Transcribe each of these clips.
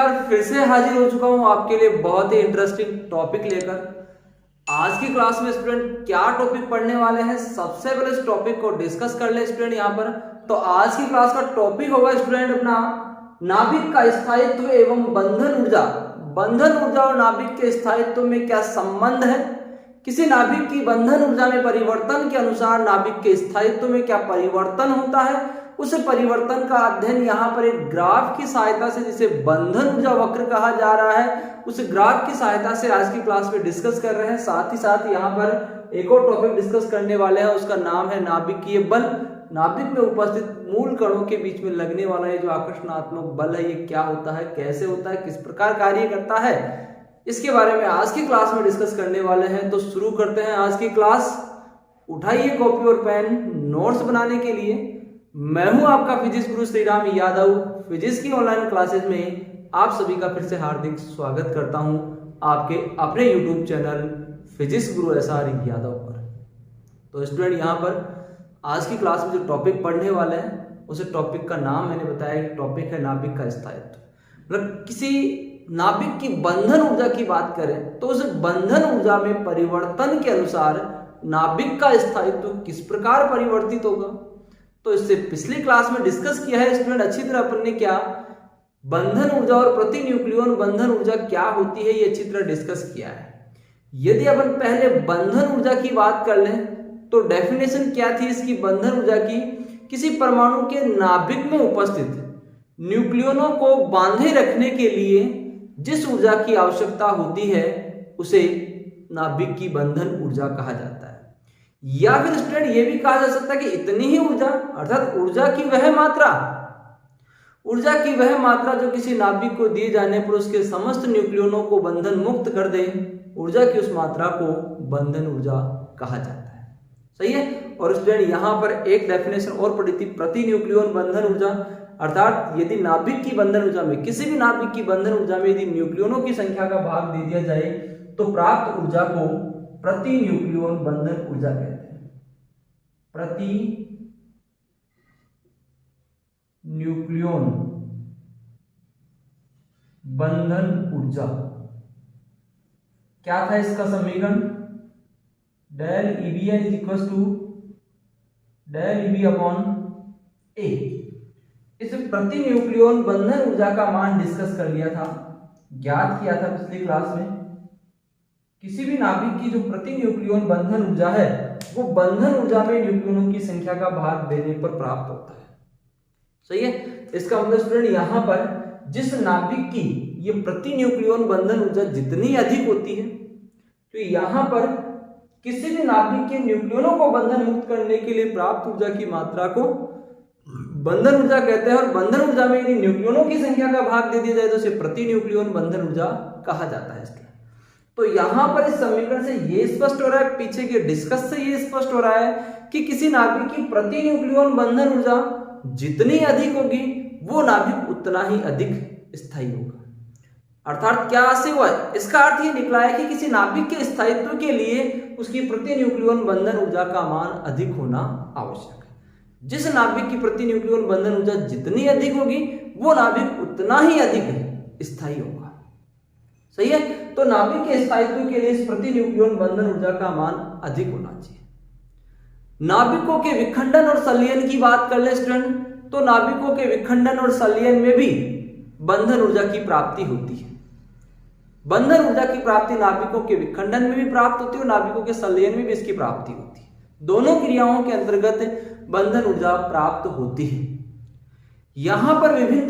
यार, फिर से हाजिर हो चुका हूं आपके लिए बहुत ही इंटरेस्टिंग टॉपिक लेकर। आज की क्लास में स्टूडेंट क्या टॉपिक पढ़ने वाले हैं, सबसे पहले इस टॉपिक को डिस्कस कर ले स्टूडेंट। यहाँ पर तो आज की क्लास का टॉपिक होगा स्टूडेंट अपना नाभिक का स्थायित्व एवं बंधन ऊर्जा। बंधन ऊर्जा और नाभिक के स्थायित्व में क्या संबंध है, किसी नाभिक की बंधन ऊर्जा में परिवर्तन के अनुसार नाभिक के स्थायित्व में क्या परिवर्तन होता है, उस परिवर्तन का अध्ययन यहाँ पर एक ग्राफ की सहायता से, जिसे बंधन ऊर्जा वक्र कहा जा रहा है, उस ग्राफ की सहायता से आज की क्लास में डिस्कस कर रहे हैं। साथ ही साथ यहाँ पर एक और टॉपिक डिस्कस करने वाले हैं, उसका नाम है नाभिकीय बल। नाभिक में उपस्थित मूल कणों के बीच में लगने वाला ये जो आकर्षणात्मक बल है, ये क्या होता है, कैसे होता है, किस प्रकार कार्य करता है, इसके बारे में आज की क्लास में डिस्कस करने वाले हैं। तो शुरू करते हैं आज की क्लास। उठाइए कॉपी और पेन नोट्स बनाने के लिए। मैं हूं आपका फिजिक्स गुरु श्रीराम यादव। फिजिक्स की ऑनलाइन क्लासेस में आप सभी का फिर से हार्दिक स्वागत करता हूं आपके अपने यूट्यूब चैनल फिजिक्स गुरु SR यादव पर। तो स्टूडेंट, यहाँ पर आज की क्लास में जो टॉपिक पढ़ने वाले हैं, उस टॉपिक का नाम मैंने बताया, टॉपिक है नाभिक का स्थायित्व। मतलब किसी नाभिक की बंधन ऊर्जा की बात करें तो उस बंधन ऊर्जा में परिवर्तन के अनुसार नाभिक का स्थायित्व किस प्रकार परिवर्तित होगा। तो इससे पिछली क्लास में डिस्कस किया है स्टूडेंट अच्छी तरह अपन ने, क्या बंधन ऊर्जा और प्रति न्यूक्लियन बंधन ऊर्जा क्या होती है, ये अच्छी तरह डिस्कस किया है। यदि अपन पहले बंधन ऊर्जा की बात कर लें तो डेफिनेशन क्या थी इसकी बंधन ऊर्जा की, किसी परमाणु के नाभिक में उपस्थित न्यूक्लियनों को बांधे रखने के लिए जिस ऊर्जा की आवश्यकता होती है उसे नाभिक की बंधन ऊर्जा कहा जाता है। या फिर स्टूडेंट ये भी कहा जा सकता है कि इतनी ही ऊर्जा, अर्थात ऊर्जा की वह मात्रा जो किसी नाभिक को दिए जाने पर उसके समस्त न्यूक्लियनों को बंधन मुक्त कर दे, ऊर्जा की उस मात्रा को बंधन ऊर्जा कहा जाता है। सही है। और स्टूडेंट यहाँ पर एक डेफिनेशन और पढ़ी थी, प्रति न्यूक्लियन बंधन ऊर्जा। अर्थात यदि नाभिक की बंधन ऊर्जा में, किसी भी नाभिक की बंधन ऊर्जा में यदि न्यूक्लियनों की संख्या का भाग दे दिया जाए तो प्राप्त ऊर्जा को प्रति न्यूक्लियन बंधन ऊर्जा कहते हैं। प्रति न्यूक्लियन बंधन ऊर्जा क्या था इसका समीकरण, del EBN is equal to del EB upon A। इस प्रति न्यूक्लियन बंधन ऊर्जा का मान डिस्कस कर लिया था, ज्ञात किया था पिछली क्लास में। किसी भी नाभिक की जो प्रति न्यूक्लियन बंधन ऊर्जा है वो बंधन ऊर्जा में न्यूक्लियनों की संख्या का भाग देने पर प्राप्त होता है। सही है। इसका मतलब स्टूडेंट यहाँ पर जिस नाभिक की ये प्रति न्यूक्लियन बंधन ऊर्जा जितनी अधिक होती है, तो यहाँ पर किसी भी नाभिक के न्यूक्लियनों को बंधन मुक्त करने के लिए प्राप्त ऊर्जा की मात्रा को बंधन ऊर्जा कहते हैं। और बंधन ऊर्जा में यदि न्यूक्लियनों की संख्या का भाग दे दिया जाए तो उसे प्रति न्यूक्लियन बंधन ऊर्जा कहा जाता है। तो यहां पर इस समीकरण से ये स्पष्ट हो रहा है, पीछे के डिस्कस से ये स्पष्ट हो रहा है कि किसी नाभिक की प्रति न्यूक्लियन बंधन ऊर्जा जितनी अधिक होगी वो नाभिक उतना ही अधिक स्थायी होगा। अर्थात क्या से हुआ, इसका अर्थ ये निकला है कि किसी नाभिक के स्थायित्व के लिए उसकी प्रति न्यूक्लियन बंधन ऊर्जा का मान अधिक होना आवश्यक है। जिस नाभिक की प्रति न्यूक्लियन बंधन ऊर्जा जितनी अधिक होगी वो नाभिक उतना ही अधिक स्थायी होगा। सही है। तो नाभिक के स्थायित्व के लिए इस प्रति न्यूक्लियन बंधन ऊर्जा का मान अधिक होना चाहिए। नाभिकों के विखंडन और संलयन की बात कर ले स्टूडेंट, तो नाभिकों के विखंडन और संलयन में भी बंधन ऊर्जा की प्राप्ति होती है। बंधन ऊर्जा की प्राप्ति नाभिकों के विखंडन में भी प्राप्त होती है और नाभिकों के संलयन में भी इसकी प्राप्ति होती है। दोनों क्रियाओं के अंतर्गत बंधन ऊर्जा प्राप्त होती है। यहां पर विभिन्न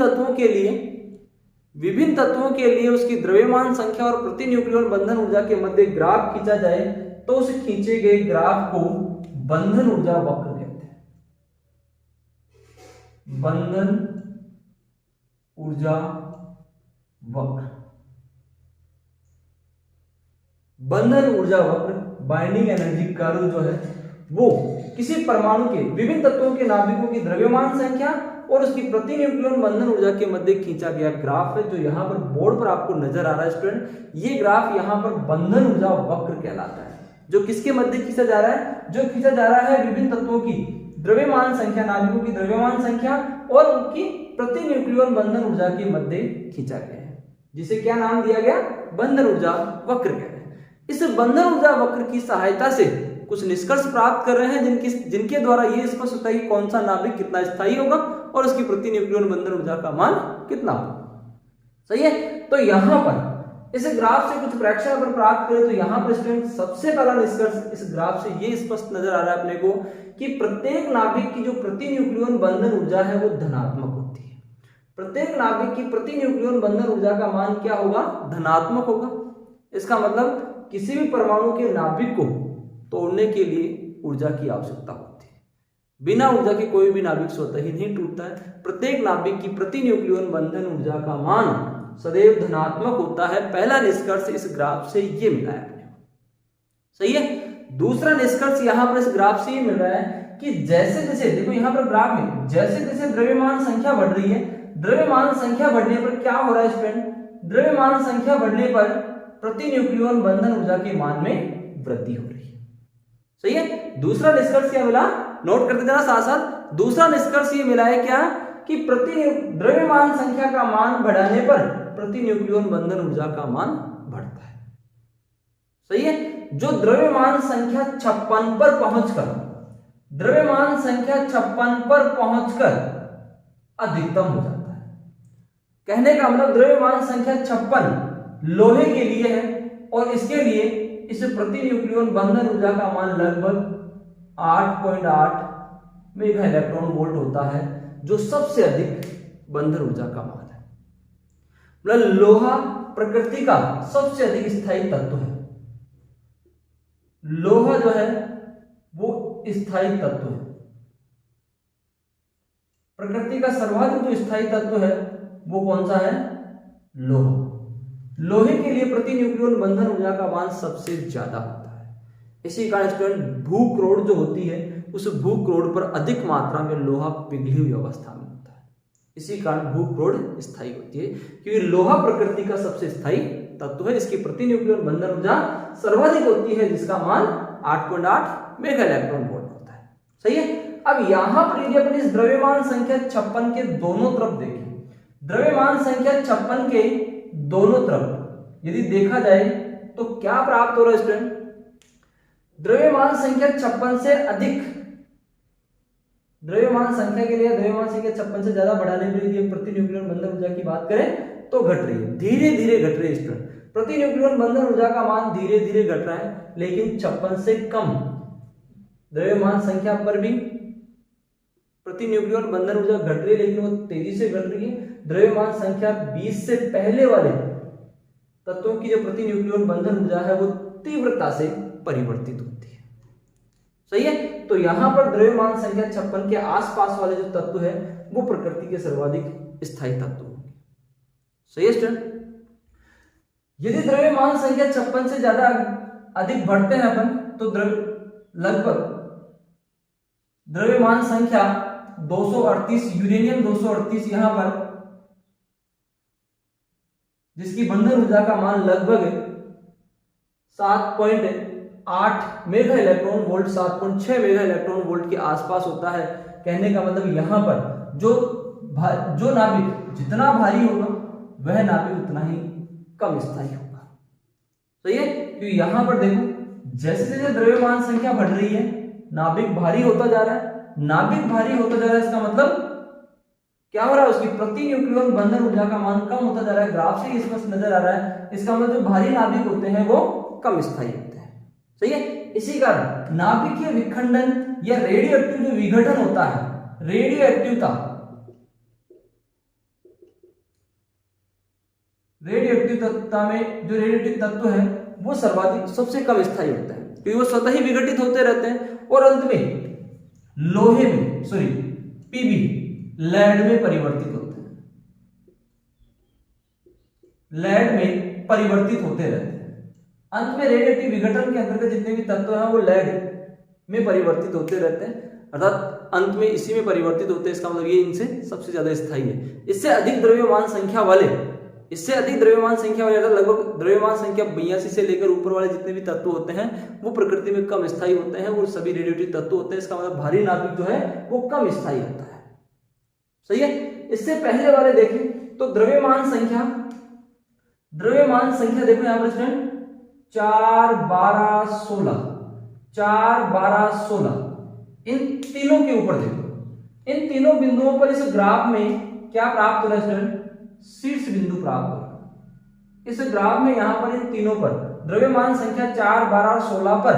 तत्वों के लिए उसकी द्रव्यमान संख्या और प्रति न्यूक्लियन बंधन ऊर्जा के मध्य ग्राफ खींचा जाए तो उस खींचे गए ग्राफ को बंधन ऊर्जा वक्र कहते हैं। बंधन ऊर्जा वक्र, बंधन ऊर्जा वक्र, बाइंडिंग एनर्जी कर्व जो है वो किसी परमाणु के विभिन्न तत्वों के नाभिकों की द्रव्यमान संख्या और उसकी प्रति न्यूक्लियन बंधन ऊर्जा के मध्य खींचा गया ग्राफ है, जो यहाँ पर बोर्ड पर आपको नजर आ रहा है स्टूडेंट। ये ग्राफ यहाँ पर बंधन ऊर्जा वक्र कहलाता है, जो किसके मध्य खींचा जा रहा है, जो खींचा जा रहा है विभिन्न तत्वों की द्रव्यमान संख्या, नाभिकों की द्रव्यमान संख्या और उनकी प्रति न्यूक्लियन बंधन ऊर्जा के मध्य खींचा गया है। जिसे क्या नाम दिया गया, बंधन ऊर्जा वक्र कह रहे हैं। इस बंधन ऊर्जा वक्र की सहायता से कुछ निष्कर्ष प्राप्त कर रहे हैं जिनके द्वारा ये स्पष्ट होता है कि कौन सा नाभिक कितना स्थायी होगा और उसकी प्रति न्यूक्लियन बंधन ऊर्जा का मान कितना होगा। सही है। तो यहां पर इस ग्राफ से कुछ प्रेक्षण अगर प्राप्त करें तो यहां पर स्टूडेंट सबसे पहला निष्कर्ष इस ग्राफ से ये स्पष्ट नजर आ रहा है अपने को कि प्रत्येक नाभिक की जो प्रति न्यूक्लियन बंधन ऊर्जा है वो धनात्मक होती है। प्रत्येक नाभिक की प्रति न्यूक्लियन बंधन ऊर्जा का मान क्या होगा, धनात्मक होगा। इसका मतलब किसी भी परमाणु के नाभिक को तोड़ने के लिए ऊर्जा की आवश्यकता होती है। बिना ऊर्जा के कोई भी नाभिक स्वतः ही नहीं टूटता है। प्रत्येक नाभिक की प्रति न्यूक्लियन बंधन ऊर्जा का मान सदैव धनात्मक होता है। पहला निष्कर्ष इस ग्राफ से ये मिला है अपने को। सही है। दूसरा निष्कर्ष यहां पर इस ग्राफ से ये मिल रहा है कि जैसे जैसे देखो यहां पर ग्राफ में जैसे जैसे द्रव्यमान संख्या बढ़ रही है, द्रव्यमान संख्या बढ़ने पर क्या हो रहा है स्टूडेंट, द्रव्यमान संख्या बढ़ने पर प्रति न्यूक्लियन बंधन ऊर्जा के मान में वृद्धि हो रही है। सही है। दूसरा निष्कर्ष क्या मिला, नोट करते जाना साथ साथ। दूसरा निष्कर्ष ये मिला है क्या कि प्रति द्रव्यमान संख्या का मान बढ़ाने पर प्रति न्यूक्लियन बंधन ऊर्जा का मान बढ़ता है। सही है। जो द्रव्यमान संख्या 56 पर पहुंचकर द्रव्यमान संख्या 56 पर पहुंचकर अधिकतम हो जाता है। कहने का मतलब द्रव्यमान संख्या 56 लोहे के लिए है और इसके लिए इस प्रति न्यूक्लियन बंधन ऊर्जा का मान लगभग 8.8 मेगा इलेक्ट्रॉन वोल्ट होता है, जो सबसे अधिक बंधन ऊर्जा का मान है। मतलब लोहा प्रकृति का सबसे अधिक स्थायी तत्व है। लोहा जो है वो स्थायी तत्व है। प्रकृति का सर्वाधिक जो स्थायी तत्व है वो कौन सा है, लोहा। लोहे के लिए प्रति न्यूक्लियन बंधन ऊर्जा का मान सबसे ज्यादा होता है। इसी कारण स्टूडेंट भूक्रोड़ जो होती है उस भूक्रोड़ पर अधिक मात्रा में लोहा पिघली हुई अवस्था में होता है। इसी कारण भूक्रोड़ स्थायी होती है क्योंकि लोहा प्रकृति का सबसे स्थायी तत्व है। इसकी प्रति न्यूक्लियन बंधन ऊर्जा सर्वाधिक होती है जिसका मान 8.8 मेगा इलेक्ट्रॉन वोल्ट होता है। सही है। अब यहां पर यदि अपन इस द्रव्यमान संख्या 56 के दोनों तरफ देखें, द्रव्यमान संख्या 56 के दोनों तरफ यदि देखा जाए तो क्या प्राप्त हो रहा है स्टूडेंट, द्रव्यमान संख्या 56 से अधिक द्रव्यमान संख्या के लिए द्रव्यमान संख्या 56 से ज्यादा बढ़ाने के लिए प्रति न्यूक्लियन बंधन ऊर्जा की बात करें तो घट रही है, धीरे धीरे घट रही है स्टूडेंट। प्रति न्यूक्लियन बंधन ऊर्जा का मान धीरे धीरे घट रहा है, लेकिन 56 से कम द्रव्यमान संख्या पर भी प्रति न्यूक्लियन बंधन ऊर्जा घट रही है, लेकिन वो तेजी से घट रही है। द्रव्यमान संख्या 20 से पहले वाले तत्वों की जो प्रति न्यूक्लियन बंधन ऊर्जा है वो तीव्रता से परिवर्तित होती है। सही है। तो यहां पर द्रव्यमान संख्या 56 के आसपास वाले जो तत्व है वो प्रकृति के सर्वाधिक स्थायी तत्व होंगे। सही है स्टूडेंट। यदि द्रव्यमान संख्या 56 से ज्यादा अधिक बढ़ते हैं अपन तो लगभग द्रव्यमान संख्या 238 यूरेनियम 238 यहां पर जिसकी बंधन ऊर्जा का मान लगभग 7.8 mega electron volt 7.6 mega electron volt के आसपास होता है। कहने का मतलब यहां पर जो नाभिक जितना भारी होगा वह नाभिक उतना ही कम स्थायी होगा। सही है। क्योंकि यहां पर देखो जैसे जैसे द्रव्यमान संख्या बढ़ रही है नाभिक भारी होता जा रहा है। नाभिक भारी होता जा रहा है इसका मतलब क्या हो रहा है, उसकी प्रति न्यूक्लियन बंधन ऊर्जा का मान कम होता जा रहा है। ग्राफ से स्पष्ट नजर आ रहा है। इसका मतलब जो भारी नाभिक होते हैं वो कम स्थायी होते हैं। सही है। इसी कारण नाभिकीय विखंडन या रेडियो एक्टिव जो विघटन होता है, रेडियो एक्टिवता में जो रेडियोएक्टिव तत्व है वो सर्वाधिक सबसे कम स्थायी होता है क्योंकि वो स्वतः ही विघटित होते रहते हैं और अंत में पीबी लेड में परिवर्तित होते हैं, लेड में परिवर्तित होते रहते हैं। अंत में रेडियोएक्टिव विघटन के अंतर्गत जितने भी तत्व हैं वो लेड में परिवर्तित होते रहते हैं, अर्थात अंत में इसी में परिवर्तित होते हैं। इसका मतलब ये इनसे सबसे ज्यादा स्थायी है। इससे अधिक द्रव्यमान संख्या वाले लगभग द्रव्यमान संख्या 82 से लेकर ऊपर वाले जितने भी तत्व होते हैं वो प्रकृति में कम स्थायी होते हैं, वो सभी रेडियोएक्टिव तत्व होते हैं। इसका मतलब भारी नाभिक जो है वो कम स्थायी होता है। सही है। इससे पहले वाले देखें तो द्रव्यमान संख्या द्रव्यमान संख्या देखो यहाँ पर स्टूडेंट 4, 12, 16, 4, 12, 16, इन तीनों के ऊपर देखो, इन तीनों बिंदुओं पर इस ग्राफ में क्या प्राप्त हो रहा है स्टूडेंट? शीर्ष बिंदु प्राप्त हो रहा है। इस ग्राफ में यहाँ पर इन तीनों पर द्रव्यमान संख्या 4, 12 और 16 पर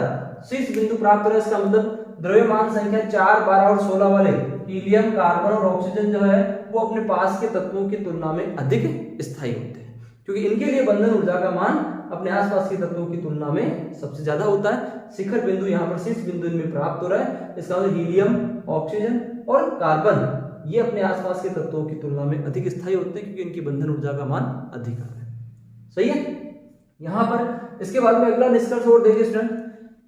शीर्ष बिंदु प्राप्त हो रहा है। इसका मतलब द्रव्यमान संख्या 4, 12 और 16 वाले हीलियम, कार्बन और ऑक्सीजन जो है वो अपने पास के तत्वों की तुलना में अधिक स्थायी होते हैं, क्योंकि इनके लिए बंधन ऊर्जा का मान अपने आसपास के तत्वों की तुलना में सबसे ज्यादा होता है। शिखर बिंदु यहाँ पर शीर्ष बिंदु इनमें प्राप्त हो रहा है। इसका मतलब हीलियम, ऑक्सीजन और कार्बन ये अपने आसपास के तत्वों की तुलना में अधिक स्थायी होते हैं, क्योंकि इनकी बंधन ऊर्जा का मान अधिक है। सही है। यहाँ पर इसके बाद में अगला निष्कर्ष और देखिए स्टूडेंट,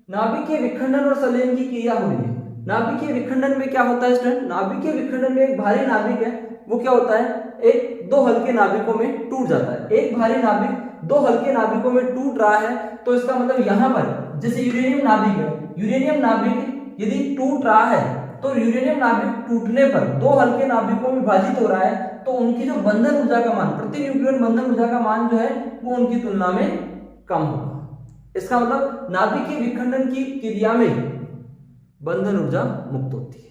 नाभिकीय विखंडन और संलयन की क्रिया हो रही है। नाभिकीय विखंडन में क्या होता है स्टूडेंट? नाभिकीय विखंडन में एक भारी नाभिक है, वो क्या होता है, एक दो हल्के नाभिकों में टूट जाता है। एक भारी नाभिक दो हल्के नाभिकों में टूट रहा है, तो इसका मतलब यहाँ पर जैसे यूरेनियम नाभिक है, यूरेनियम नाभिक यदि टूट रहा है तो यूरेनियम नाभिक टूटने पर दो हल्के नाभिकों में विभाजित हो रहा है, तो उनकी जो बंधन ऊर्जा का मान, प्रति न्यूक्लियन बंधन ऊर्जा का मान जो है वो उनकी तुलना में कम होगा। इसका मतलब नाभिकीय विखंडन की क्रिया में बंधन ऊर्जा मुक्त होती है।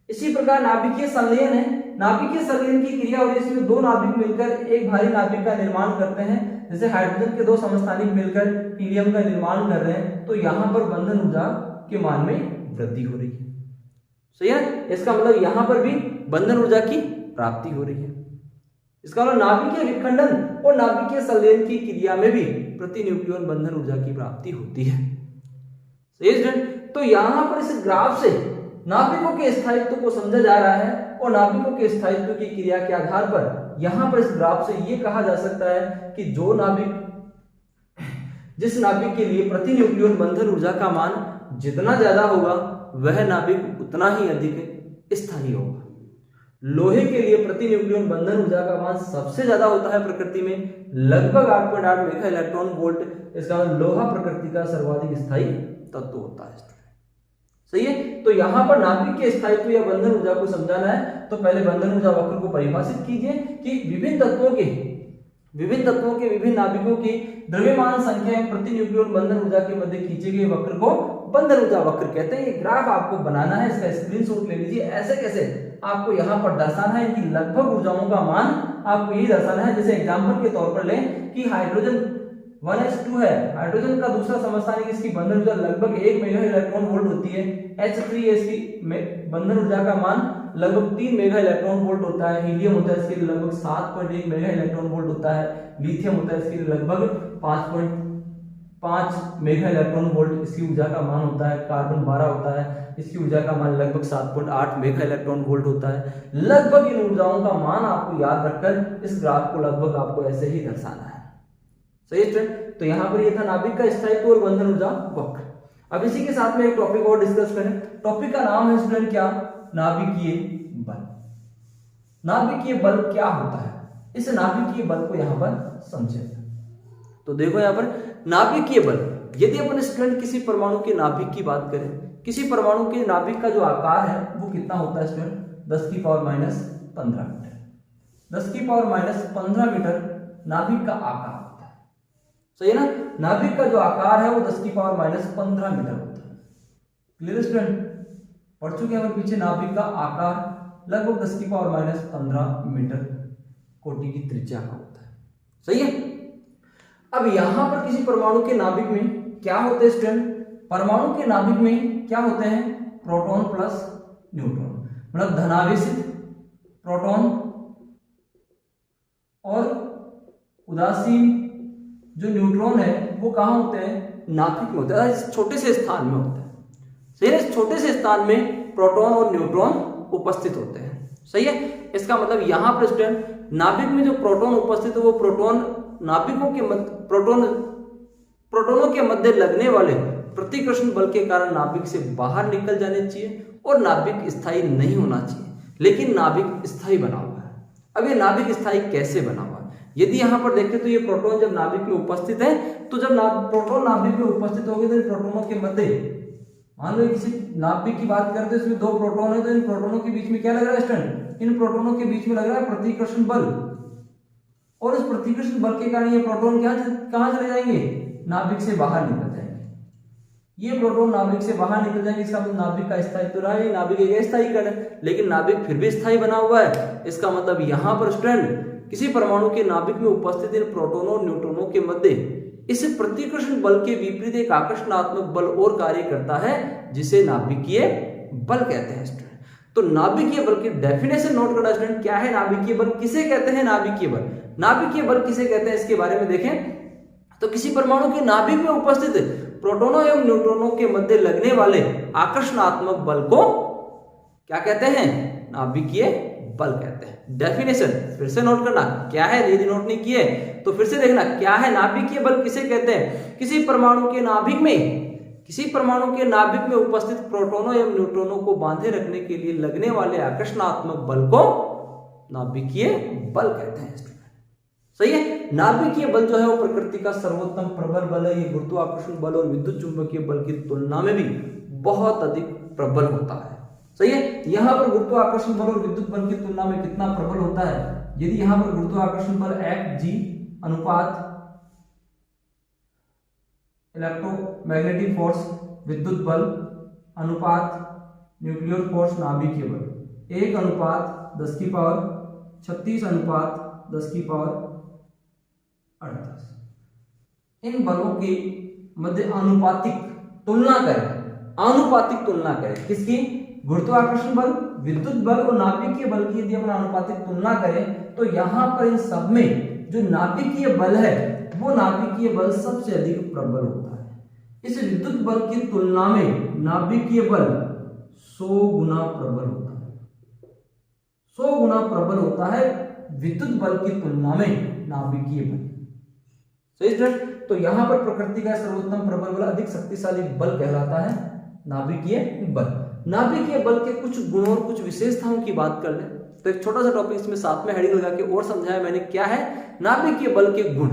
इसी प्रकार नाभिकीय संलयन है। नाभिकीय संलयन की क्रिया हो रही है, इसमें दो नाभिक मिलकर एक भारी नाभिक का निर्माण करते हैं। जैसे हाइड्रोजन के दो समस्थानिक मिलकर हीलियम का निर्माण कर रहे हैं, तो यहाँ पर बंधन ऊर्जा के मान में वृद्धि हो रही है। सही है। इसका मतलब यहाँ पर भी बंधन ऊर्जा की प्राप्ति हो रही है। इसका मतलब नाभिकीय विखंडन और नाभिकीय संलयन की क्रिया में भी प्रति न्यूक्लियन बंधन ऊर्जा की प्राप्ति होती है। सही है। तो यहाँ पर इस ग्राफ से नाभिकों के स्थायित्व को समझा जा रहा है, और नाभिकों के स्थायित्व की क्रिया के आधार पर यहाँ पर इस ग्राफ से ये कहा जा सकता है कि जो नाभिक, जिस नाभिक के लिए प्रति न्यूक्लियन बंधन ऊर्जा का मान जितना ज्यादा होगा वह नाभिक उतना ही अधिक स्थायी होगा। लोहे के लिए प्रति न्यूक्लियन बंधन ऊर्जा का मान सबसे ज्यादा होता है प्रकृति में, लगभग 8.8 मेगा इलेक्ट्रॉन वोल्ट। इसका लोहा प्रकृति का सर्वाधिक स्थायी तत्व होता है। सही है। तो यहाँ पर नाभिक के स्थायित्व या बंधन ऊर्जा को समझाना है, तो पहले बंधन ऊर्जा वक्र को परिभाषित कीजिए कि विभिन्न तत्वों के विभिन्न नाभिकों की द्रव्यमान संख्या प्रति न्यूक्लियन बंधन ऊर्जा के मध्य खींचे गए वक्र को बंधन ऊर्जा वक्र कहते हैं। ये ग्राफ आपको बनाना है, इसका स्क्रीनशॉट ले लीजिए। ऐसे कैसे आपको यहाँ पर दर्शाना है कि लगभग ऊर्जाओं का मान आपको यही दर्शाना है। जैसे एग्जाम्पल के तौर पर लें कि हाइड्रोजन 1s2 है, हाइड्रोजन का दूसरा समस्थानिक, इसकी बंधन ऊर्जा लगभग 1 मेगा इलेक्ट्रॉन वोल्ट होती है। H3 की बंधन ऊर्जा का मान लगभग 3 मेगा इलेक्ट्रॉन वोल्ट होता है। हीलियम होता है इसके लिए लगभग 7.1 मेगा इलेक्ट्रॉन वोल्ट होता है। लिथियम होता है इसके लिए लगभग 5.5 मेगा इलेक्ट्रॉन वोल्ट इसकी ऊर्जा का मान होता है। कार्बन 12 होता है, इसकी ऊर्जा का मान लगभग 7.8 मेगा इलेक्ट्रॉन वोल्ट होता है। लगभग इन ऊर्जाओं का मान आपको याद रखकर इस ग्राफ को लगभग आपको ऐसे ही दर्शाना है। सही है स्टूडेंट। तो यहाँ पर ये था नाभिक का स्थायित्व और बंधन ऊर्जा वक्र। अब इसी के साथ में एक टॉपिक और डिस्कस करें। टॉपिक का नाम है स्टूडेंट क्या? नाभिकीय बल। नाभिकीय बल क्या होता है, इस नाभिकीय बल को यहाँ पर समझे। तो देखो यहाँ पर नाभिकीय बल, यदि अपन स्टूडेंट किसी परमाणु के नाभिक की बात करें, किसी परमाणु के नाभिक का जो आकार है वो कितना होता है स्टूडेंट? 10 की पावर माइनस 15 मीटर। 10 की पावर माइनस 15 मीटर नाभिक का आकार। सही है ना। नाभिक का जो आकार है वो 10 की पावर माइनस 15 मीटर होता है। Clear student? पढ़ चुके हैं पीछे। नाभिक का आकार लगभग 10 की पावर माइनस 15 मीटर कोटि की त्रिज्या का होता है। सही है। अब यहां पर किसी परमाणु के नाभिक में क्या होते हैं स्टूडेंट? परमाणु के नाभिक में क्या होते हैं? प्रोटॉन प्लस न्यूट्रॉन, मतलब धनावेशित प्रोटॉन और उदासीन जो न्यूट्रॉन है वो कहाँ होते हैं? नाभिक में होते हैं, इस छोटे से स्थान में होते हैं। सही है। इस छोटे से स्थान में प्रोटॉन और न्यूट्रॉन उपस्थित होते हैं। सही है। इसका मतलब यहाँ पर स्टूडेंट नाभिक में जो प्रोटॉन उपस्थित है वो प्रोटॉन नाभिकों के प्रोटोनों के मध्य लगने वाले प्रतिकर्षण बल के कारण नाभिक से बाहर निकल जाने चाहिए और नाभिक स्थायी नहीं होना चाहिए, लेकिन नाभिक स्थायी बना हुआ है। अब ये नाभिक स्थायी कैसे बना हुआ है? यदि यहाँ पर देखें तो ये प्रोटॉन जब नाभिक में उपस्थित है, तो जब प्रोटॉन नाभिक में उपस्थित होंगे तो इन प्रोटोनों के मध्य, मान लो किसी नाभिक की बात करते हैं इसमें 2 प्रोटॉन है, तो इन प्रोटोनों के बीच में क्या लग रहा है स्टूडेंट? इन प्रोटोनों के बीच में लग रहा है प्रतिकर्षण बल। और इस प्रतिकर्षण बल के कारण ये प्रोटॉन कहां चले जाएंगे, नाभिक से बाहर निकल जाएंगे। ये प्रोटॉन नाभिक से बाहर निकल जाएंगे, इसका मतलब नाभिक का स्थायित्व रहा है, नाभिक एक स्थायी कण है, लेकिन नाभिक फिर भी स्थायी बना हुआ है। इसका मतलब यहां पर स्टूडेंट किसी परमाणु के नाभिक में उपस्थित इन प्रोटॉनों और न्यूट्रॉनों के मध्य इस प्रतिकर्षण बल के विपरीत एक आकर्षणात्मक बल और कार्य करता है, जिसे नाभिकीय बल कहते हैं स्टूडेंट। तो नाभिकीय बल की डेफिनेशन नोट करना स्टूडेंट, क्या है नाभिकीय बल, किसे कहते हैं नाभिकीय बल, नाभिकीय बल किसे कहते हैं, इसके बारे में देखें तो किसी परमाणु के नाभिक में उपस्थित प्रोटॉनों एवं न्यूट्रॉनों के मध्य लगने वाले आकर्षणात्मक बल को क्या कहते हैं, नाभिकीय बल कहते हैं। डेफिनेशन फिर से नोट करना, क्या है यदि नोट नहीं किए तो फिर से देखना, क्या है नाभिकीय बल किसे कहते हैं, किसी परमाणु के नाभिक में उपस्थित प्रोटॉनों एवं न्यूट्रॉनों को बांधे रखने के लिए लगने वाले आकर्षणात्मक बल को नाभिकीय बल कहते हैं। सही है। नाभिकीय बल जो है वो प्रकृति का सर्वोत्तम प्रबल बल है। ये गुरुत्वाकर्षण बल और विद्युत चुंबकीय बल की तुलना में भी बहुत अधिक प्रबल होता है। सही है। यहां पर गुरुत्वाकर्षण बल और विद्युत बल की तुलना में कितना प्रबल होता है, यदि यहां पर गुरुत्वाकर्षण बल Fg अनुपात इलेक्ट्रोमैग्नेटिक फोर्स विद्युत बल अनुपात न्यूक्लियर फोर्स नाभिकीय बल 1 अनुपात 10 की पावर 36 अनुपात 10 की पावर 38, इन बलों की मध्य आनुपातिक तुलना करें किसकी, गुरुत्वाकर्षण बल, विद्युत बल और नाभिकीय बल की यदि अपन आनुपातिक तुलना करें तो यहां पर इन सब में जो नाभिकीय बल है वो नाभिकीय बल सबसे अधिक प्रबल होता है। इस विद्युत बल की तुलना में नाभिकीय बल 100 गुना प्रबल होता है, 100 गुना प्रबल होता है विद्युत बल की तुलना में नाभिकीय बल। सही स्टूडेंट। तो यहां पर प्रकृति का सर्वोत्तम प्रबल बल अधिक शक्तिशाली बल कहलाता है नाभिकीय बल। नाभिकीय बल के कुछ गुणों और कुछ विशेषताओं की बात कर ले तो एक छोटा सा टॉपिक इसमें साथ में हेडिंग लगा के और समझाया मैंने, क्या है नाभिकीय बल के गुण।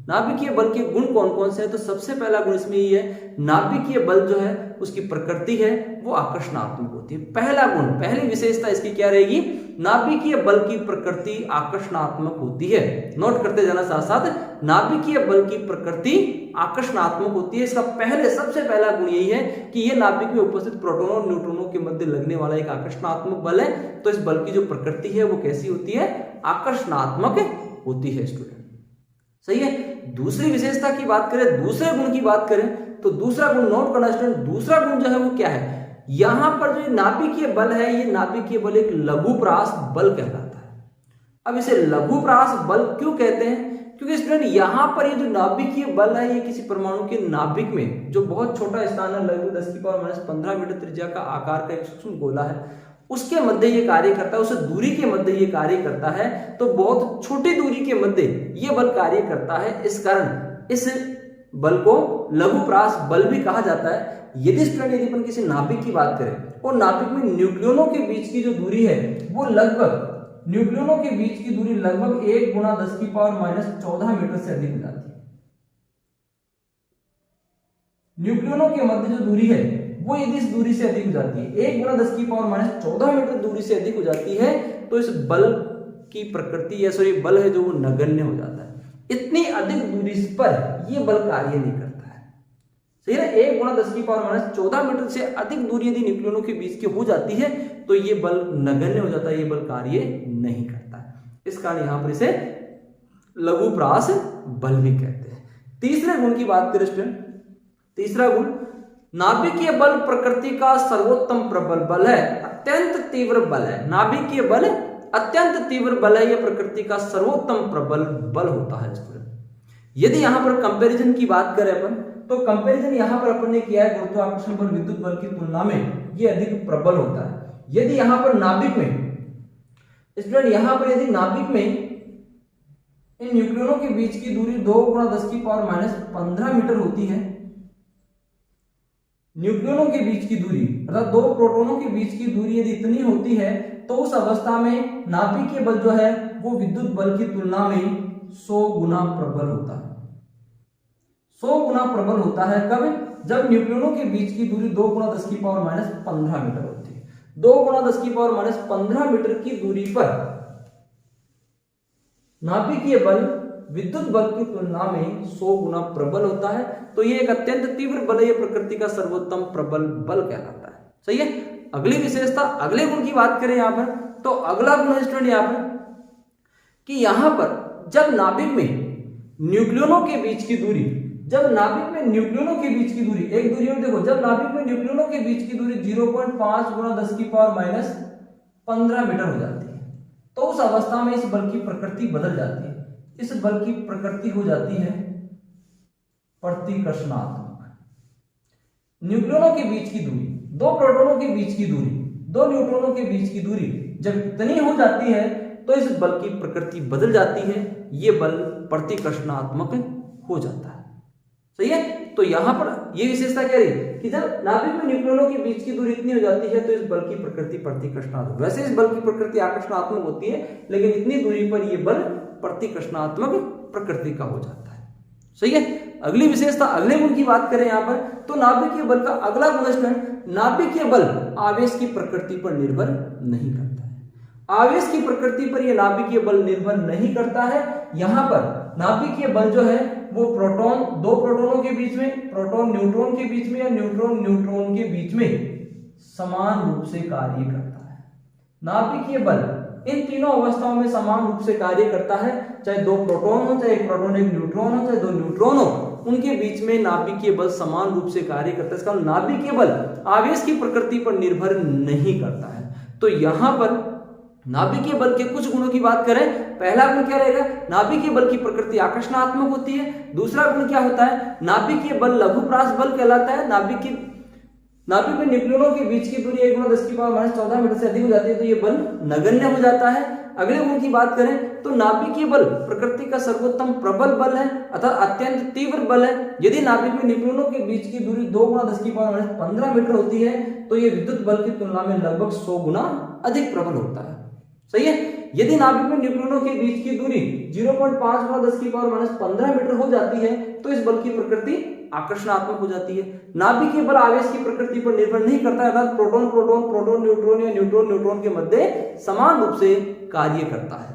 नाभिकीय बल के गुण कौन कौन से हैं, तो सबसे पहला गुण इसमें ये है, नाभिकीय बल जो है उसकी प्रकृति है वो आकर्षणात्मक होती है। पहला गुण, पहली विशेषता इसकी क्या रहेगी, नाभिकीय बल की प्रकृति आकर्षणात्मक होती है। नोट करते जाना साथ साथ, नाभिकीय बल की प्रकृति आकर्षणात्मक होती है। इसका सबसे पहला गुण यही है कि यह नाभिक में उपस्थित प्रोटॉनों और न्यूट्रॉनों के मध्य लगने वाला एक आकर्षणात्मक बल है। तो इस बल की जो प्रकृति है वो कैसी होती है, आकर्षणात्मक होती है स्टूडेंट। सही है। दूसरी विशेषता की बात करें, दूसरे गुण की बात करें तो दूसरा गुण नोट करना स्टूडेंट, दूसरा गुण जो है वो क्या है, यहां पर जो नाभिकीय बल है ये नाभिकीय बल एक लघुप्रास बल कहलाता है। अब इसे लघुप्रास बल क्यों कहते हैं, क्योंकि स्टूडेंट यहां पर ये जो नाभिकीय बल है ये किसी परमाणु के नाभिक में जो बहुत छोटा स्थान है, लगभग 10 की पावर -15 मीटर त्रिज्या का आकार का एक सूक्ष्म गोला है, उसके मध्य ये कार्य करता है, उस दूरी के मध्य ये कार्य करता है। तो बहुत छोटी दूरी के मध्य ये बल कार्य करता है, इस कारण इस बल को लघुप्रास बल भी कहा जाता है। यदि स्टूडेंट यदि अपन किसी नाभिक की बात करें और नाभिक में न्यूक्लियनों के बीच की जो दूरी है वो लगभग, न्यूक्लियनों के बीच की दूरी लगभग 1 × 10 की पावर -14 मीटर से अधिक हो जाती है। न्यूक्लियनों के मध्य जो दूरी है वो यदि इस दूरी से अधिक हो जाती है, 1 × 10 की पावर -14 मीटर दूरी से अधिक हो जाती है, तो इस बल की प्रकृति या सॉरी बल है जो वो नगण्य हो जाता है। इतनी अधिक दूरी पर ये बल कार्य नहीं करता है। सही है। 1 × 10 की पावर -14 मीटर से अधिक दूरी यदि न्यूक्लियनों के बीच की हो जाती है तो ये बल नगण्य हो जाता है, ये बल कार्य नहीं करता है। इस कारण यहां पर इसे लघुप्रास बल भी कहते हैं। तीसरे गुण की बात करें स्टूडेंट, तीसरा गुण, नाभिकीय बल प्रकृति का सर्वोत्तम प्रबल बल है, अत्यंत तीव्र बल है। नाभिकीय बल अत्यंत तीव्र बल है, यह प्रकृति का सर्वोत्तम प्रबल बल होता है स्टूडेंट। यदि यहां पर कंपैरिजन की बात करें अपन तो कंपैरिजन यहां पर अपन ने किया है गुरुत्वाकर्षण बल विद्युत बल की तुलना में यह अधिक प्रबल होता है। यदि यहां पर नाभिक में स्टूडेंट, यहां पर यदि नाभिक में इन न्यूक्लियनों के बीच की दूरी 2 × 10 की पावर -15 मीटर होती है, न्यूक्लियनों के बीच की दूरी अर्थात 2 प्रोटॉनों के बीच की दूरी यदि इतनी होती है तो उस अवस्था में नाभिकीय बल जो है वो विद्युत बल की तुलना में 100 गुना प्रबल होता है। 100 गुना प्रबल होता है कब, जब न्यूक्लियनों के बीच की दूरी 2 × 10 की पावर -15 मीटर होती है। 2 × 10 की पावर -15 मीटर की दूरी पर नाभिकीय बल विद्युत बल की तुलना में 100 गुना प्रबल होता है। तो ये एक अत्यंत तीव्र बल है, ये प्रकृति का सर्वोत्तम प्रबल बल कहलाता है। सही है। अगली विशेषता, अगले गुण की बात करें यहाँ पर, तो अगला गुण है स्टूडेंट यहाँ पर कि यहाँ पर जब नाभिक में न्यूक्लियनों के बीच की दूरी, जब नाभिक में न्यूक्लियनों के बीच की दूरी, एक दूरी और देखो, जब नाभिक में न्यूक्लियनों के बीच की दूरी 0.5 गुना 10 की पावर माइनस 15 मीटर हो जाती है, तो उस अवस्था में इस बल की प्रकृति बदल जाती है। इस बल की प्रकृति हो जाती है प्रतिकर्षणात्मक। न्यूक्लियनों के बीच की दूरी, दो प्रोटॉनों के बीच की दूरी, दो न्यूट्रॉनों के बीच की दूरी जब इतनी हो जाती है तो इस बल की प्रकृति बदल जाती है, ये बल प्रतिकर्षणात्मक हो जाता है। सही है। तो यहां पर ये विशेषता कह रही है कि जब नाभिक में न्यूक्लियनों के बीच की दूरी इतनी हो जाती है तो इस बल की प्रकृति प्रतिकर्षणात्मक, वैसे इस बल की प्रकृति आकर्षणात्मक होती है, लेकिन इतनी दूरी पर यह बल प्रतिकर्षणात्मक प्रकृति का हो जाता है। सही है। अगली विशेषता, अगले गुण की बात करें यहां पर, तो नाभिकीय बल का अगला गुण है नाभिकीय बल आवेश की प्रकृति पर निर्भर नहीं करता है। आवेश की प्रकृति पर यह नाभिकीय बल निर्भर नहीं करता है। यहां पर नाभिकीय बल जो है वो प्रोटॉन, दो प्रोटॉनों के बीच में, प्रोटॉन न्यूट्रॉन के बीच में या न्यूट्रॉन न्यूट्रॉन के बीच में समान रूप से कार्य करता है। नाभिकीय बल इन तीनों अवस्थाओं में समान रूप से कार्य करता है, चाहे दो प्रोटॉन हो, चाहे एक प्रोटॉन एक न्यूट्रॉन हो, चाहे दो न्यूट्रॉन हो, उनके बीच में नाभिकीय बल समान रूप से कार्य करता है। इसका नाभिकीय बल आवेश की प्रकृति पर निर्भर नहीं करता है। तो यहां पर नाभिकीय बल के कुछ गुणों की बात करें, पहला गुण क्या रहेगा, नाभिकीय बल की प्रकृति आकर्षणात्मक होती है। दूसरा गुण क्या होता है, नाभिकीय बल लघुप्रास बल कहलाता है। नाभिक में न्यूक्लियनों के बीच की दूरी 1 गुना 10 की पावर माइनस 14 मीटर से अधिक हो जाती है, तो ये बल नगण्य हो जाता है। अगले गुण की बात करें तो नाभिकीय बल प्रकृति का सर्वोत्तम प्रबल बल है, अर्थात अत्यंत तीव्र बल है। यदि नाभिक में न्यूक्लियनों के बीच की दूरी 2 गुना 10 की पावर माइनस 15 मीटर होती है, तो ये विद्युत बल की तुलना में लगभग 100 गुना अधिक प्रबल होता है। सही है। यदि नाभिक में न्यूक्लियनों के बीच की दूरी 0.5 गुना 10 की पावर माइनस 15 मीटर हो जाती है, तो इस बल की प्रकृति आकर्षणात्मक हो जाती है। नाभिकीय बल आवेश की प्रकृति पर निर्भर नहीं करता है, अर्थात प्रोटॉन प्रोटॉन, प्रोटॉन न्यूट्रॉन या न्यूट्रॉन न्यूट्रॉन के मध्य समान रूप से कार्य करता है।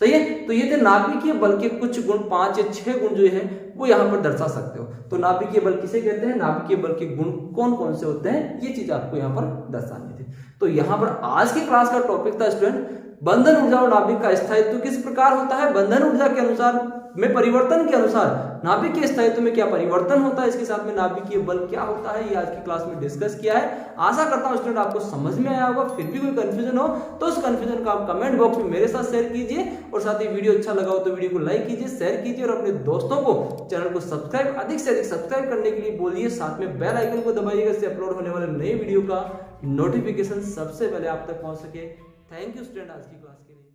सही है। तो ये थे नाभिकीय बल के कुछ गुण, 5 या 6 गुण जो है वो यहाँ पर दर्शा सकते हो। तो नाभिकीय बल किसे कहते हैं, नाभिकीय बल के गुण कौन कौन से होते हैं, ये चीज आपको यहाँ पर दर्शानी थी। तो यहाँ पर आज की क्लास का टॉपिक था स्टूडेंट, बंधन ऊर्जा और नाभिक का स्थायित्व किस प्रकार होता है। बंधन ऊर्जा के अनुसार में परिवर्तन के अनुसार नाभिक के स्थायित्व में क्या परिवर्तन होता है, इसके साथ में नाभिकीय बल क्या होता है, ये आज की क्लास में डिस्कस किया है। आशा करता हूं स्टूडेंट आपको समझ में आया होगा। फिर भी कोई कंफ्यूजन हो तो उस कंफ्यूजन को आप कमेंट बॉक्स में मेरे साथ शेयर कीजिए, और साथ ही वीडियो अच्छा लगा हो तो वीडियो को लाइक कीजिए, शेयर कीजिए, और अपने दोस्तों को चैनल को सब्सक्राइब, अधिक से अधिक सब्सक्राइब करने के लिए बोलिए। साथ में बेल आइकन को दबाइएगा, इससे अपलोड होने वाले नए वीडियो का नोटिफिकेशन सबसे पहले आप तक पहुंच सके। थैंक यू स्टूडेंट आज की क्लास के लिए।